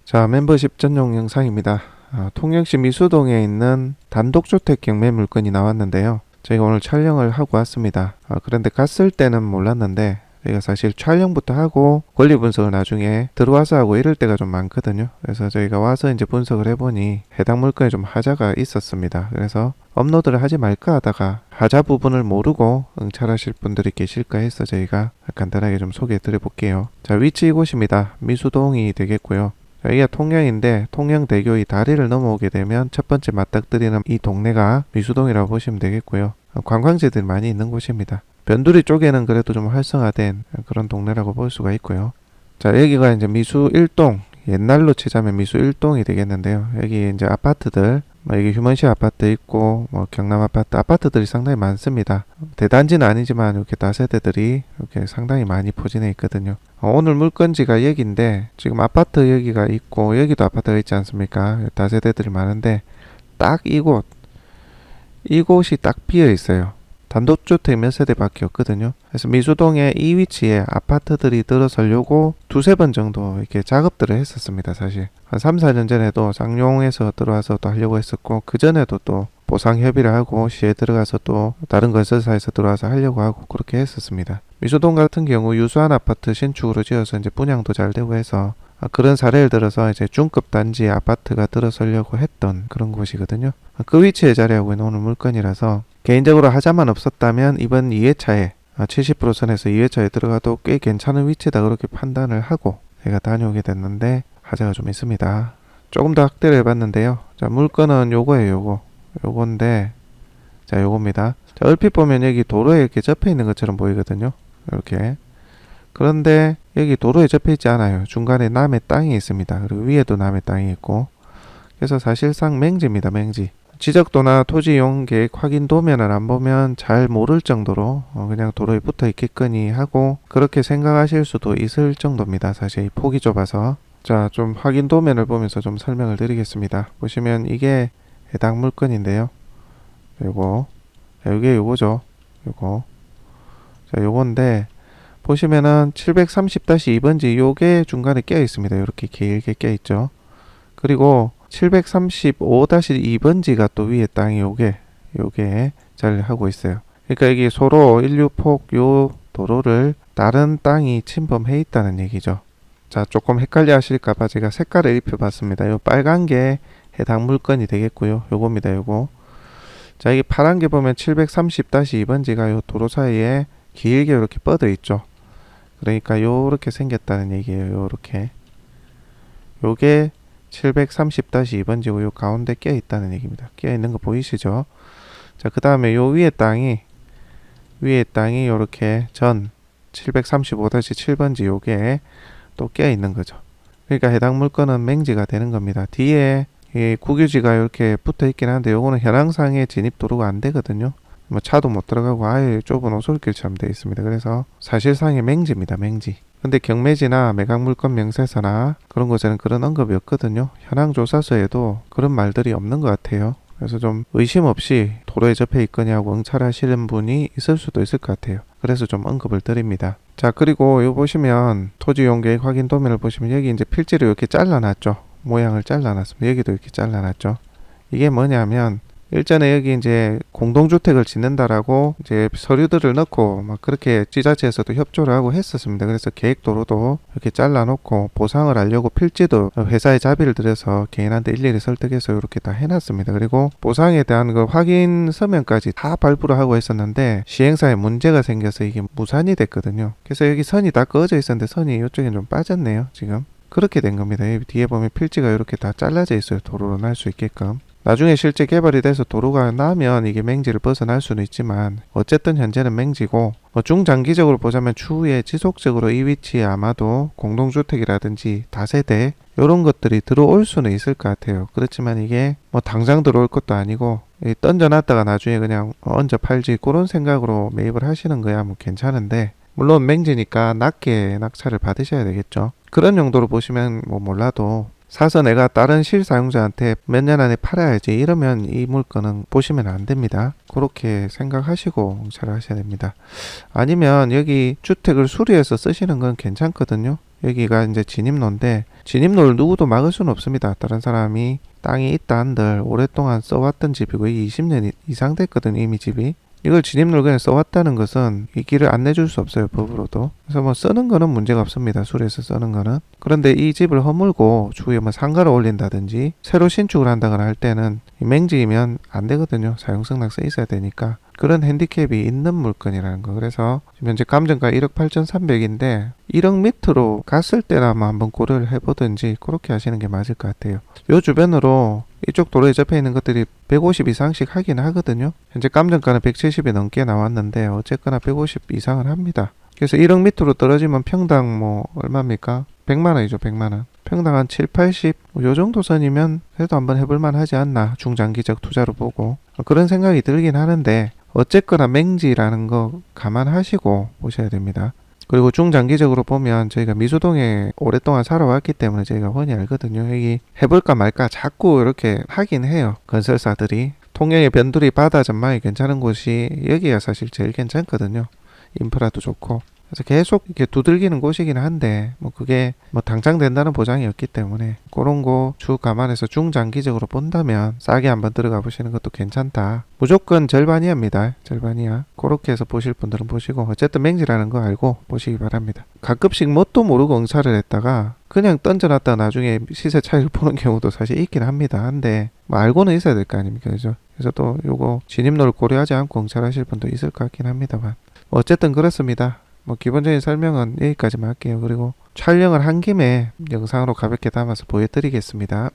자, 멤버십 전용 영상입니다. 통영시 미수동에 있는 단독주택 경매 물건이 나왔는데요. 저희가 오늘 촬영을 하고 왔습니다. 그런데 갔을 때는 몰랐는데 저희가 사실 촬영부터 하고 권리 분석을 나중에 들어와서 하고 이럴 때가 좀 많거든요. 그래서 저희가 와서 이제 분석을 해보니 해당 물건에 좀 하자가 있었습니다. 그래서 업로드를 하지 말까 하다가 하자 부분을 모르고 응찰하실 분들이 계실까 해서 저희가 간단하게 좀 소개해 드려 볼게요. 자, 위치 이곳입니다. 미수동이 되겠고요. 여기가 통영인데 통영대교 이 다리를 넘어오게 되면 첫 번째 맞닥뜨리는 이 동네가 미수동이라고 보시면 되겠고요. 관광지들이 많이 있는 곳입니다. 변두리 쪽에는 그래도 좀 활성화된 그런 동네라고 볼 수가 있고요. 자, 여기가 이제 미수 1동, 옛날로 치자면 미수 1동이 되겠는데요. 여기 이제 아파트들, 여기 휴먼시 아파트 있고 경남 아파트들이 상당히 많습니다. 대단지는 아니지만 이렇게 다세대들이 이렇게 상당히 많이 포진해 있거든요. 오늘 물건지가 여기인데 지금 아파트 여기가 있고 여기도 아파트가 있지 않습니까? 다세대들이 많은데 딱 이곳이 딱 비어 있어요. 단독주택 몇 세대밖에 없거든요. 그래서 미수동의 이 위치에 아파트들이 들어서려고 두세 번 정도 이렇게 작업들을 했었습니다. 사실 한 3, 4년 전에도 쌍용에서 들어와서 또 하려고 했었고, 그 전에도 또 보상 협의를 하고 시에 들어가서 또 다른 건설사에서 들어와서 하려고 하고 그렇게 했었습니다. 미수동 같은 경우 유수한 아파트 신축으로 지어서 이제 분양도 잘 되고 해서 그런 사례를 들어서 이제 중급 단지 아파트가 들어서려고 했던 그런 곳이거든요. 그 위치에 자리하고 있는 오늘 물건이라서 개인적으로 하자만 없었다면 이번 2회차에 70% 선에서 2회차에 들어가도 꽤 괜찮은 위치다 그렇게 판단을 하고 제가 다녀오게 됐는데 하자가 좀 있습니다. 조금 더 확대를 해봤는데요. 자, 물건은 요거예요. 요건데 자, 요겁니다. 자, 얼핏 보면 여기 도로에 이렇게 접해 있는 것처럼 보이거든요. 이렇게. 그런데 여기 도로에 접해 있지 않아요. 중간에 남의 땅이 있습니다. 그리고 위에도 남의 땅이 있고, 그래서 사실상 맹지입니다. 맹지. 지적도나 토지 이용 계획 확인 도면을 안 보면 잘 모를 정도로 그냥 도로에 붙어 있겠거니 하고 그렇게 생각하실 수도 있을 정도입니다. 사실 이 폭이 좁아서. 자, 좀 확인 도면을 보면서 좀 설명을 드리겠습니다. 보시면 이게 해당 물건인데요. 요거. 자, 요게 요거죠. 요거. 자, 요건데 보시면은 730-2번지 요게 중간에 껴 있습니다. 이렇게 길게 껴 있죠. 그리고 735-2번지가 또 위에 땅이 요게 자리를 하고 있어요. 그러니까 여기 소로 16폭 요 도로를 다른 땅이 침범해 있다는 얘기죠. 자, 조금 헷갈려 하실까봐 제가 색깔을 입혀봤습니다. 요 빨간 게 해당 물건이 되겠고요. 요겁니다. 요거. 자, 이게 파란 게 보면 730-2번지가 요 도로 사이에 길게 이렇게 뻗어 있죠. 그러니까 요렇게 생겼다는 얘기예요. 요렇게. 요게 730-2번지고 요 가운데 껴 있다는 얘기입니다. 껴 있는 거 보이시죠? 자, 그 다음에 요 위에 땅이 요렇게 전 735-7번지 요게 또 껴 있는 거죠. 그러니까 해당 물건은 맹지가 되는 겁니다. 뒤에 이 국유지가 이렇게 붙어 있긴 한데 요거는 현황상에 진입 도로가 안 되거든요. 차도 못 들어가고 아예 좁은 오솔길처럼 되어 있습니다. 그래서 사실상의 맹지입니다. 맹지. 근데 경매지나 매각물건 명세서나 그런 곳에는 그런 언급이 없거든요. 현황조사서에도 그런 말들이 없는 것 같아요. 그래서 좀 의심 없이 도로에 접해 있거냐고 응찰하시는 분이 있을 수도 있을 것 같아요. 그래서 좀 언급을 드립니다. 자, 그리고 여기 보시면 토지이용계획 확인 도면을 보시면 여기 이제 필지를 이렇게 잘라놨죠. 모양을 잘라놨습니다. 여기도 이렇게 잘라놨죠. 이게 뭐냐면 일전에 여기 이제 공동주택을 짓는다라고 이제 서류들을 넣고 막 그렇게 지자체에서도 협조를 하고 했었습니다. 그래서 계획도로도 이렇게 잘라놓고 보상을 하려고 필지도 회사에 자비를 들여서 개인한테 일일이 설득해서 이렇게 다 해놨습니다. 그리고 보상에 대한 그 확인 서면까지 다 발부를 하고 했었는데 시행사에 문제가 생겨서 이게 무산이 됐거든요. 그래서 여기 선이 다 그어져 있었는데 선이 이쪽에 좀 빠졌네요. 지금. 그렇게 된 겁니다. 여기 뒤에 보면 필지가 이렇게 다 잘라져 있어요. 도로로 날 수 있게끔. 나중에 실제 개발이 돼서 도로가 나면 이게 맹지를 벗어날 수는 있지만 어쨌든 현재는 맹지고, 중장기적으로 보자면 추후에 지속적으로 이 위치에 아마도 공동주택이라든지 다세대 이런 것들이 들어올 수는 있을 것 같아요. 그렇지만 이게 당장 들어올 것도 아니고 던져놨다가 나중에 그냥 얹어 팔지 그런 생각으로 매입을 하시는 거야 괜찮은데, 물론 맹지니까 낮게 낙찰을 받으셔야 되겠죠. 그런 용도로 보시면 몰라도 사서 내가 다른 실사용자한테 몇 년 안에 팔아야지 이러면 이 물건은 보시면 안 됩니다. 그렇게 생각하시고 공차를 하셔야 됩니다. 아니면 여기 주택을 수리해서 쓰시는 건 괜찮거든요. 여기가 이제 진입로인데 진입로를 누구도 막을 수는 없습니다. 다른 사람이 땅이 있다 한들 오랫동안 써왔던 집이고 20년 이상 됐거든요, 이미 집이. 이걸 진입로를 그냥 써왔다는 것은 이 길을 안 내줄 수 없어요, 법으로도. 그래서 쓰는 거는 문제가 없습니다, 수리해서 쓰는 거는. 그런데 이 집을 허물고 주위에 상가를 올린다든지 새로 신축을 한다거나 할 때는 이 맹지이면 안 되거든요. 사용성 낙서 있어야 되니까. 그런 핸디캡이 있는 물건이라는 거. 그래서 지금 현재 감정가 1억 8,300인데 1억 밑으로 갔을 때라면 한번 고려를 해보든지 그렇게 하시는 게 맞을 것 같아요. 요 주변으로 이쪽 도로에 접해 있는 것들이 150 이상씩 하긴 하거든요. 현재 감정가는 170이 넘게 나왔는데 어쨌거나 150 이상을 합니다. 그래서 1억 밑으로 떨어지면 평당 얼마입니까? 100만원이죠, 100만원. 평당 한 7, 80, 요 정도 선이면 그래도 한번 해볼만 하지 않나, 중장기적 투자로 보고. 그런 생각이 들긴 하는데 어쨌거나 맹지라는 거 감안하시고 보셔야 됩니다. 그리고 중장기적으로 보면 저희가 미수동에 오랫동안 살아왔기 때문에 저희가 훤히 알거든요. 여기 해볼까 말까 자꾸 이렇게 하긴 해요, 건설사들이. 통영의 변두리 바다 전망이 괜찮은 곳이 여기가 사실 제일 괜찮거든요. 인프라도 좋고. 그래서 계속 이렇게 두들기는 곳이긴 한데 그게 당장 된다는 보장이 없기 때문에 그런 거 쭉 감안해서 중장기적으로 본다면 싸게 한번 들어가 보시는 것도 괜찮다. 무조건 절반 이하입니다. 절반 이하. 그렇게 해서 보실 분들은 보시고, 어쨌든 맹지라는 거 알고 보시기 바랍니다. 가끔씩 뭣도 모르고 응찰을 했다가 그냥 던져놨다가 나중에 시세 차이를 보는 경우도 사실 있긴 합니다. 한데 알고는 있어야 될 거 아닙니까, 그죠? 그래서 또 요거 진입로를 고려하지 않고 응찰하실 분도 있을 것 같긴 합니다만 어쨌든 그렇습니다. 기본적인 설명은 여기까지만 할게요. 그리고 촬영을 한 김에 영상으로 가볍게 담아서 보여드리겠습니다.